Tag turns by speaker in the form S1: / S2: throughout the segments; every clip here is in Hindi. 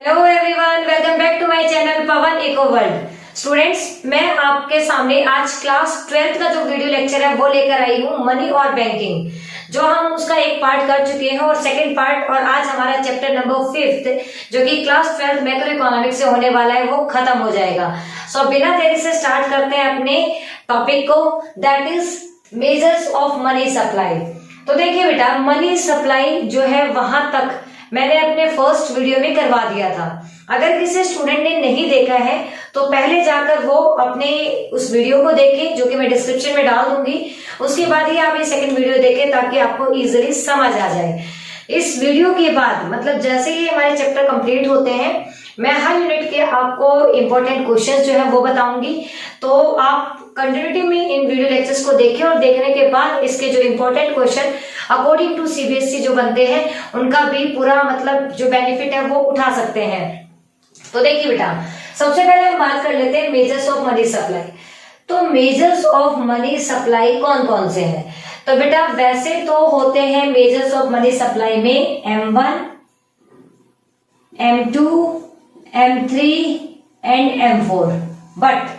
S1: Hello everyone, welcome back to my channel Pavan eco world. Students, मैं आपके सामने आज क्लास 12th का जो वीडियो लेक्चर है वो लेकर आई हूँ, मनी और बैंकिंग। जो हम उसका एक पार्ट कर चुके हैं और सेकंड पार्ट, और आज हमारा चैप्टर नंबर 5 जो कि क्लास 12th मैक्रो इकोनॉमिक्स से होने वाला है वो खत्म हो जाएगा। सो बिना देरी से स्टार्ट करते हैं अपने टॉपिक को, that is measures of money supply. तो देखिए बेटा, मनी सप्लाई जो है वहां तक मैंने अपने फर्स्ट वीडियो में करवा दिया था। अगर किसी स्टूडेंट ने नहीं देखा है तो पहले जाकर वो अपने उस वीडियो को देखें, जो कि मैं डिस्क्रिप्शन में डाल दूंगी। उसके बाद ही आप ये सेकंड वीडियो देखें ताकि आपको इजीली समझ आ जाए। इस वीडियो के बाद मतलब जैसे ही हमारे चैप्टर कंप्लीट होते हैं, मैं हर यूनिट के आपको इंपॉर्टेंट क्वेश्चंस जो है वो बताऊंगी। तो आप कंटिन्यूटी में इन वीडियो लेक्चर्स को देखें और देखने के बाद इसके जो important question according to CBSE जो बनते हैं उनका भी पूरा मतलब जो बेनिफिट है वो उठा सकते हैं। तो देखिए बेटा, सबसे पहले हम बात कर लेते हैं मेजर्स ऑफ मनी सप्लाई। तो मेजर्स ऑफ मनी सप्लाई कौन कौन से हैं? तो बेटा वैसे तो होते हैं मेजर्स ऑफ मनी सप्लाई में M1, M2, M3 and M4। But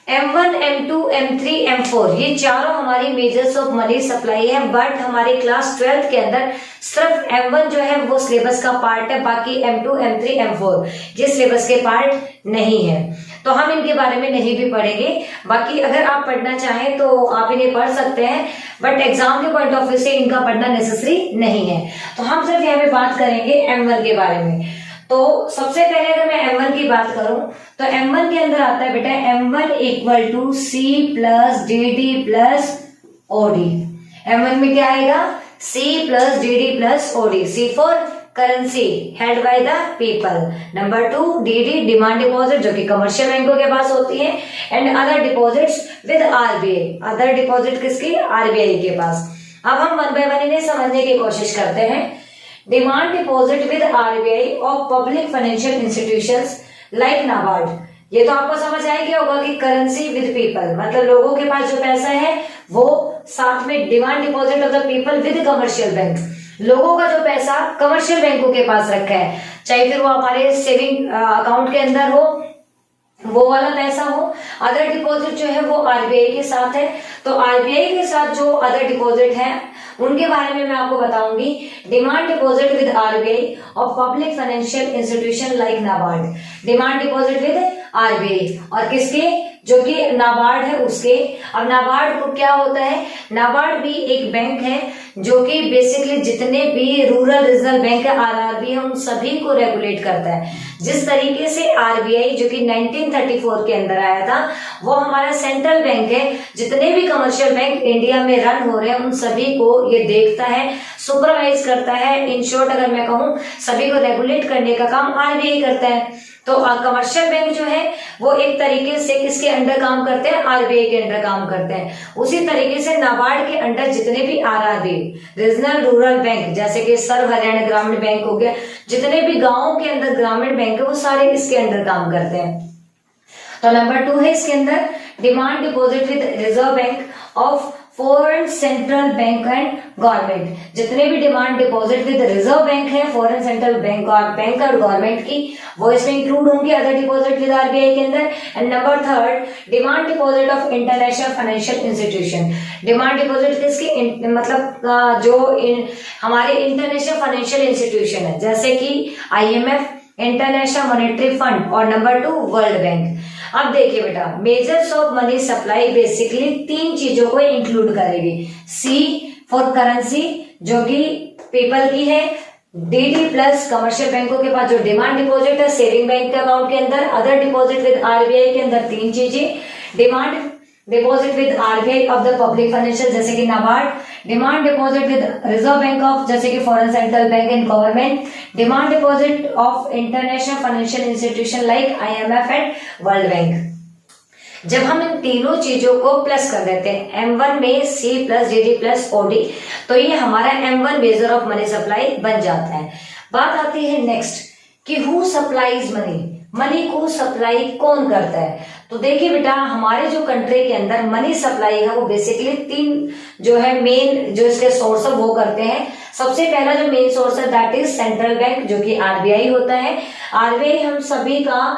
S1: M1, M2, M3, M4 ये चारों हमारी मेजर्स ऑफ मनी सप्लाई है। बट हमारे क्लास 12th के अंदर सिर्फ M1 जो है वो सिलेबस का पार्ट है, बाकी M2, M3, M4 ये सिलेबस के पार्ट नहीं है। तो हम इनके बारे में नहीं भी पढ़ेंगे। बाकी अगर आप पढ़ना चाहें तो आप इन्हें पढ़ सकते हैं, बट एग्जाम के पॉइंट ऑफ व्यू से इनका पढ़ना नेसेसरी नहीं है। तो हम सिर्फ यहाँ पे बात करेंगे M1 के बारे में। तो सबसे पहले अगर मैं M1 की बात करूं तो M1 के अंदर आता है बेटा M1 equal to C plus DD plus OD। M1 में क्या आएगा? C plus DD plus OD। C for currency held by the people. Number 2 DD demand deposit जो कि कमर्शियल बैंकों के पास होती है, and other deposits with RBI। Other deposit किसकी? RBI के पास। अब हम वन बाय वन इन्हें समझने की कोशिश करते हैं। Demand deposit with RBI of public financial institutions like NABARD. ये तो आपको समझ आ गया होगा कि करेंसी विद पीपल मतलब लोगों के पास जो पैसा है वो, साथ में demand deposit of the people with commercial bank. लोगों का जो पैसा कमर्शियल बैंकों के पास रखा है, चाहे फिर वो हमारे सेविंग अकाउंट के अंदर हो, वो वाला पैसा हो। अदर डिपॉजिट जो है वो RBI के साथ है। तो RBI के साथ जो अदर डिपॉजिट है उनके बारे में मैं आपको बताऊंगी। डिमांड डिपॉजिट विद RBI और public financial institution like NABARD. Demand deposit with RBI और किसके? जो कि नाबार्ड है उसके। अब नाबार्ड को क्या होता है? नाबार्ड भी एक बैंक है जो कि बेसिकली जितने भी रूरल रीजनल बैंक है, RRB है, उन सभी को रेगुलेट करता है। जिस तरीके से RBI जो कि 1934 के अंदर आया था, वो हमारा सेंट्रल बैंक है। जितने भी कमर्शियल बैंक इंडिया में रन हो रहे हैं उन सभी को ये देखता है, सुपरवाइज करता है। इन शॉर्ट अगर मैं कहूं, सभी को रेगुलेट करने का काम RBI करता है। तो कमर्शियल बैंक जो है वो एक तरीके से किसके अंडर काम करते हैं? RBI के अंडर काम करते हैं। उसी तरीके से नाबार्ड के अंडर जितने भी RRB रीजनल रूरल बैंक, जैसे कि सर्व हरियाणा ग्रामीण बैंक हो गया, जितने भी गांवों के अंदर ग्रामीण बैंक है वो सारे इसके अंडर काम करते हैं। तो नंबर 2 है इसके अंदर demand deposit with reserve bank of foreign central bank and government. जितने भी demand deposit with reserve bank है, फॉरेन सेंट्रल बैंक और गवर्नमेंट की, वो इसमें इंक्लूड होंगे अदर डिपॉजिट विद RBI के अंदर। And number 3 demand deposit of international financial institution. Demand deposit किसकी? मतलब जो हमारे इंटरनेशनल फाइनेंशियल इंस्टीट्यूशन है, जैसे कि IMF, इंटरनेशनल मॉनेटरी फंड, और नंबर 2 वर्ल्ड बैंक। अब देखिए बेटा, measures of money supply basically 3 चीजों को इंक्लूड करेगी। C फॉर करेंसी जो कि पीपल की है, DD प्लस कमर्शियल बैंकों के पास जो डिमांड डिपॉजिट है सेविंग बैंक के अकाउंट के अंदर, अदर डिपॉजिट विद RBI के अंदर 3 चीजें। Demand deposit with RBI of the public financial जैसे कि NABARD, demand deposit with reserve bank of जैसे कि foreign central bank and government, demand deposit of international financial institution like IMF and world bank. जब हम इन तीनों चीजों को प्लस कर देते हैं M1 में C plus DD plus OD, तो ये हमारा M1 measure of money supply बन जाता है। बात आती है नेक्स्ट कि हु सप्लाइज मनी। मनी को सप्लाई कौन करता है? तो देखिए बेटा, हमारे जो कंट्री के अंदर मनी सप्लाई है वो बेसिकली 3 जो है मेन जो इसके सोर्स है वो करते हैं। सबसे पहला जो मेन सोर्स है दैट इज सेंट्रल बैंक, जो कि आरबीआई होता है। आरबीआई हम सभी का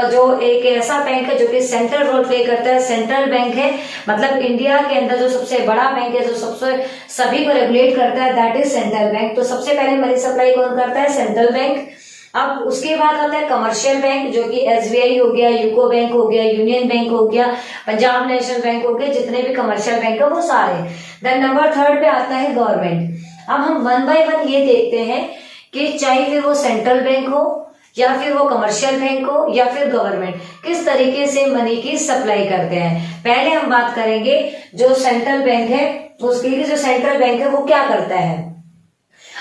S1: जो एक ऐसा बैंक है जो कि सेंट्रल रोल प्ले करता है। सेंट्रल बैंक है मतलब इंडिया के अंदर जो सबसे बड़ा बैंक है, जो सबसे सभी को रेगुलेट करता है, दैट इज सेंट्रल बैंक। तो सबसे पहले मनी सप्लाई कौन करता है? Central bank. अब उसके बाद आता है कमर्शियल बैंक, जो कि एसबीआई हो गया, यूको बैंक हो गया, यूनियन बैंक हो गया, पंजाब नेशनल बैंक हो गया, जितने भी कमर्शियल बैंक है वो सारे। देन नंबर 3 पे आता है गवर्नमेंट। अब हम 1 बाय 1 ये देखते हैं कि चाहे फिर वो सेंट्रल बैंक हो या फिर वो कमर्शियल बैंक हो या फिर गवर्नमेंट, किस तरीके से मनी की सप्लाई करते हैं। पहले हम बात करेंगे जो सेंट्रल बैंक है, उसके लिए जो सेंट्रल बैंक है वो क्या करता है?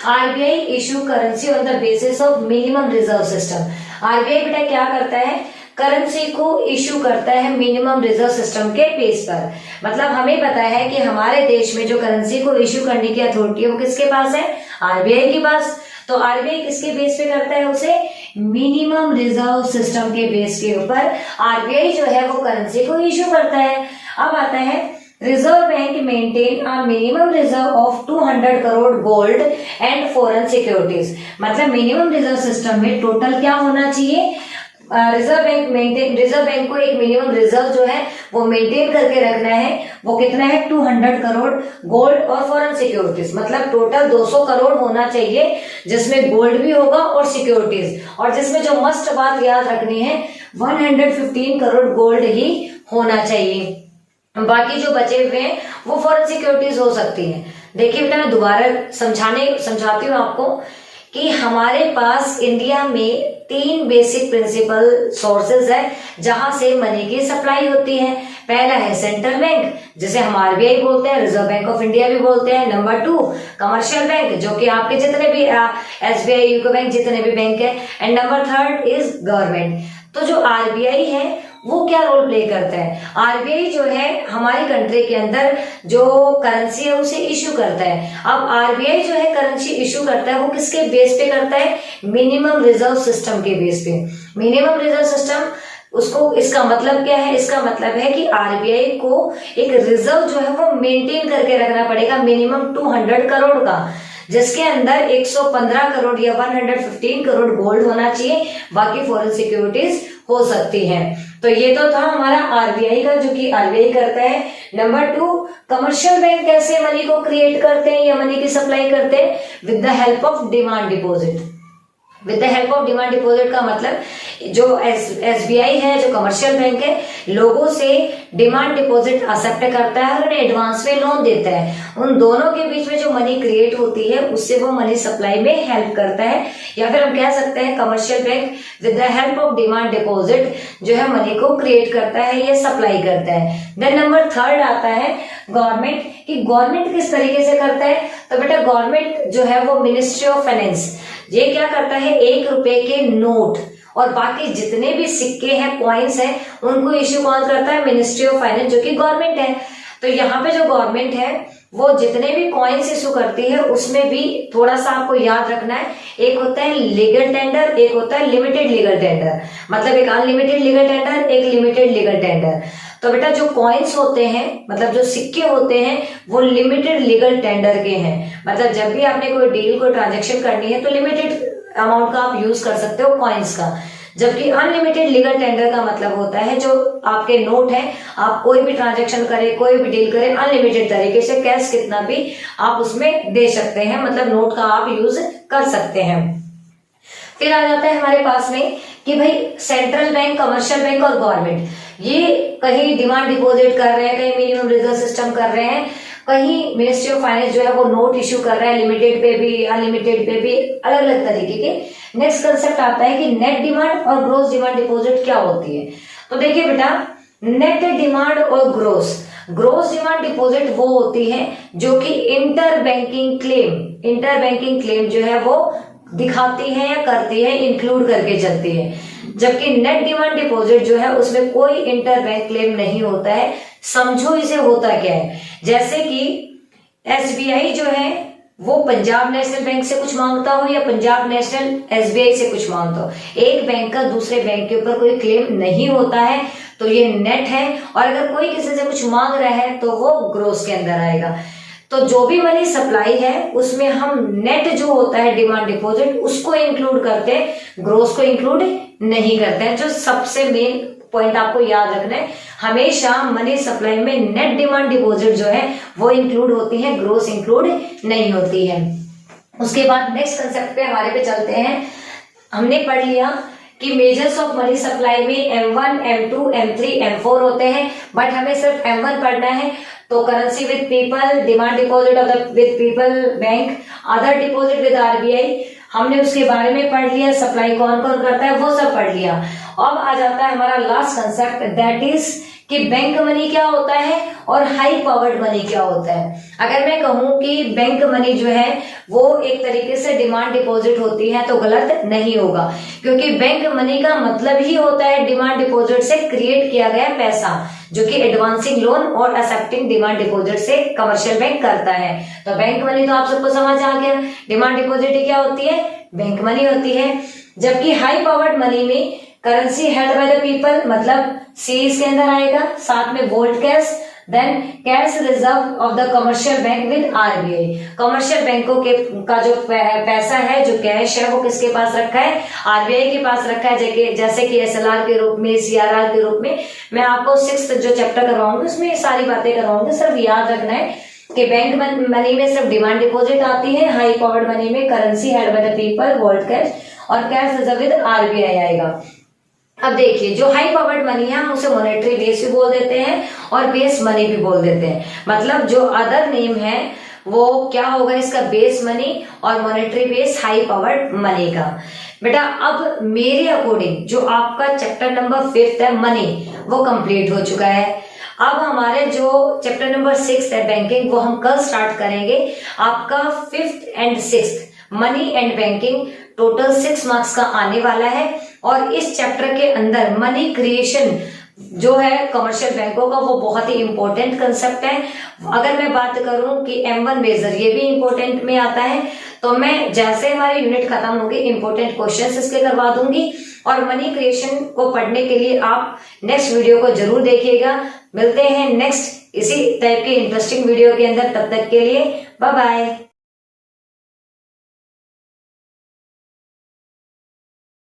S1: RBI issue currency on the basis of minimum reserve system. RBI बेटा क्या करता है? करेंसी को इशू करता है मिनिमम रिजर्व सिस्टम के बेस पर। मतलब हमें पता है कि हमारे देश में जो करेंसी को इशू करने की अथॉरिटी है वो किसके पास है? आरबीआई के पास। तो आरबीआई किसके बेस पे करता है? उसे मिनिमम रिजर्व सिस्टम के बेस के ऊपर आरबीआई जो है वो करेंसी को इशू करता है। अब आता है reserve bank maintain a minimum reserve of 200 crore gold and foreign securities. मतलब मिनिमम रिजर्व सिस्टम में टोटल क्या होना चाहिए? रिजर्व बैंक को एक मिनिमम रिजर्व जो है वो मेंटेन करके रखना है। वो कितना है? 200 करोड़ गोल्ड और फॉरेन सिक्योरिटीज। मतलब टोटल 200 करोड़ होना चाहिए, जिसमें गोल्ड भी होगा और सिक्योरिटीज, और जिसमें जो मस्ट बात याद रखनी है 115 करोड़ गोल्ड ही होना चाहिए। बाकी जो बचे हुए हैं वो फॉरेन सिक्योरिटीज हो सकती हैं। देखिए बेटा, मैं दोबारा समझाती हूँ आपको कि हमारे पास इंडिया में 3 बेसिक प्रिंसिपल सोर्सेज है जहां से मनी की सप्लाई होती है। पहला है सेंट्रल बैंक, जिसे हम आरबीआई बोलते हैं, रिजर्व बैंक ऑफ इंडिया भी बोलते हैं। नंबर 2 कमर्शियल बैंक, जो कि आपके जितने भी एसबीआई, यूको बैंक, जितने भी बैंक है। And number 3 is government. तो जो आरबीआई है वो क्या रोल प्ले करता है? आरबीआई जो है हमारी कंट्री के अंदर जो करेंसी है उसे इशू करता है। अब आरबीआई जो है करेंसी इशू करता है वो किसके बेस पे करता है? मिनिमम रिजर्व सिस्टम के बेस पे। मिनिमम रिजर्व सिस्टम उसको, इसका मतलब क्या है? इसका मतलब है कि आरबीआई को एक रिजर्व जो है वो मेंटेन करके रखना पड़ेगा मिनिमम 200 करोड़ का, जिसके अंदर 115 करोड़ या 115 करोड़ गोल्ड होना चाहिए, बाकी फॉरेन सिक्योरिटीज हो सकती हैं। तो ये तो था हमारा आरबीआई का, जो कि आरबीआई करता है। नंबर 2 कमर्शियल बैंक कैसे मनी को क्रिएट करते हैं या मनी की सप्लाई करते हैं? With the help of demand deposit. With the help of demand deposit का मतलब जो एसबीआई है, जो कमर्शियल बैंक है, लोगों से डिमांड डिपॉजिट एक्सेप्ट करता है और उन्हें एडवांस में लोन देता है। उन दोनों के बीच में जो मनी क्रिएट होती है उससे वो मनी सप्लाई में हेल्प करता है। या फिर हम कह सकते हैं commercial bank with the help of demand deposit जो है मनी को क्रिएट करता है या सप्लाई करता है। देन नंबर 3 आता है गवर्नमेंट, कि गवर्नमेंट किस तरीके से करता है? तो बेटा गवर्नमेंट जो है वो मिनिस्ट्री ऑफ फाइनेंस, ये क्या करता है? 1 रुपए के नोट और बाकी जितने भी सिक्के हैं, कॉइन्स हैं, उनको इश्यू कौन करता है? मिनिस्ट्री ऑफ फाइनेंस, जो कि गवर्नमेंट है। तो यहाँ पे जो गवर्नमेंट है वो जितने भी कॉइन्स इशू करती है उसमें भी थोड़ा सा आपको याद रखना है, एक होता है लीगल टेंडर, एक होता है लिमिटेड लीगल टेंडर। मतलब एक अनलिमिटेड लीगल टेंडर, एक लिमिटेड लीगल टेंडर। तो बेटा जो कॉइन्स होते हैं, मतलब जो सिक्के होते हैं, वो लिमिटेड लीगल टेंडर के हैं। मतलब जब भी आपने कोई डील, कोई ट्रांजेक्शन करनी है तो लिमिटेड अमाउंट का आप यूज कर सकते हो कॉइन्स का। जबकि अनलिमिटेड लीगल टेंडर का मतलब होता है जो आपके नोट है, आप कोई भी ट्रांजैक्शन करें, कोई भी डील करें, अनलिमिटेड तरीके से कैश कितना भी आप उसमें दे सकते हैं, मतलब नोट का आप यूज कर सकते हैं। फिर आ जाता है हमारे पास में कि भाई सेंट्रल बैंक, कमर्शियल बैंक और गवर्नमेंट ये कहीं डिमांड डिपॉजिट कर रहे हैं, कहीं मिनिमम रिजर्व सिस्टम कर रहे हैं, कहीं मिनिस्ट्री ऑफ फाइनेंस जो है वो नोट इश्यू कर रहा है, लिमिटेड पे भी, अनलिमिटेड पे भी, अलग अलग तरीके के। नेक्स्ट कंसेप्ट आता है कि नेट डिमांड और ग्रोस डिमांड डिपॉजिट क्या होती है। तो देखिए बेटा, नेट डिमांड और ग्रोस डिमांड डिपॉजिट वो होती है जो कि इंटर बैंकिंग क्लेम जो है वो दिखाती है या करती है, इंक्लूड करके चलती है। जबकि नेट डिमांड डिपॉजिट जो है उसमें कोई इंटर बैंक क्लेम नहीं होता है। समझो इसे होता क्या है। जैसे कि एसबीआई जो है वो पंजाब नेशनल बैंक से कुछ मांगता हो या पंजाब नेशनल एसबीआई से कुछ मांगता हो, एक बैंक का दूसरे बैंक के ऊपर कोई क्लेम नहीं होता है, तो ये नेट है। और अगर कोई किसी से कुछ मांग रहा है तो वो ग्रोस के अंदर आएगा। तो जो भी मनी सप्लाई है उसमें हम नेट जो होता है डिमांड डिपॉजिट उसको इंक्लूड करते हैं, ग्रोस को इंक्लूड नहीं करते हैं। जो सबसे मेन पॉइंट आपको याद रखना है, हमेशा मनी सप्लाई में नेट डिमांड डिपॉजिट जो है वो इंक्लूड होती है, ग्रोस इंक्लूड नहीं होती है। उसके बाद नेक्स्ट कंसेप्ट पे हमारे पे चलते हैं। हमने पढ़ लिया कि मेजर्स ऑफ मनी सप्लाई में M1, M2, M3, M4 होते हैं, बट हमें सिर्फ M1 पढ़ना है। तो currency with people, demand deposit of the with people bank, other deposit with RBI, हमने उसके बारे में पढ़ लिया। सप्लाई कौन कौन करता है वो सब पढ़ लिया। अब आ जाता है हमारा लास्ट कंसेप्ट, दैट इज कि बैंक मनी क्या होता है और हाई पावर्ड मनी क्या होता है। अगर मैं कहूं कि बैंक मनी जो है वो एक तरीके से डिमांड डिपॉजिट होती है तो गलत नहीं होगा, क्योंकि बैंक मनी का मतलब ही होता है डिमांड डिपॉजिट से क्रिएट किया गया पैसा, जो कि एडवांसिंग लोन और एक्सेप्टिंग डिमांड डिपॉजिट से कमर्शियल बैंक करता है। तो बैंक मनी तो आप सबको समझ आ गया, डिमांड डिपॉजिट क्या होती है, बैंक मनी होती है। जबकि हाई पावर्ड मनी में currency held by the people, मतलब सी इसके अंदर आएगा, साथ में vault cash, then cash reserve of the commercial bank with RBI. Commercial बैंकों के का जो पैसा है, जो कैश है, वो किसके पास रखा है, आरबीआई के पास रखा है, जैसे कि एसएलआर के रूप में, सीआरआर के रूप में। मैं आपको 6th जो चैप्टर करवाऊंगी उसमें ये सारी बातें करवाऊंगी, सिर्फ याद रखना है कि बैंक मनी में सिर्फ डिमांड डिपॉजिट आती है, हाई पावर्ड मनी में currency held by the people, volt cash और कैश रिजर्व विद आरबीआई आएगा। अब देखिए, जो हाई पावर्ड मनी है हम उसे मॉनेटरी बेस भी बोल देते हैं और बेस मनी भी बोल देते हैं। मतलब जो अदर नेम है वो क्या होगा, इसका बेस मनी और monetary base high powered money का। बेटा अब मेरे अकॉर्डिंग जो आपका चैप्टर नंबर 5 है मनी, वो कंप्लीट हो चुका है। अब हमारे जो चैप्टर नंबर 6 है बैंकिंग, वो हम कल स्टार्ट करेंगे। आपका 5th and 6th money and banking total 6 marks का आने वाला है। और इस चैप्टर के अंदर मनी क्रिएशन जो है कमर्शियल बैंकों का, वो बहुत ही इंपॉर्टेंट कंसेप्ट है। अगर मैं बात करूं कि M1 मेजर, ये भी इंपॉर्टेंट में आता है, तो मैं जैसे हमारी यूनिट खत्म होगी इंपॉर्टेंट क्वेश्चंस इसके करवा दूंगी। और मनी क्रिएशन को पढ़ने के लिए आप नेक्स्ट वीडियो को जरूर देखिएगा। मिलते हैं नेक्स्ट इसी टाइप के इंटरेस्टिंग वीडियो के अंदर, तब तक के लिए बाय बाय।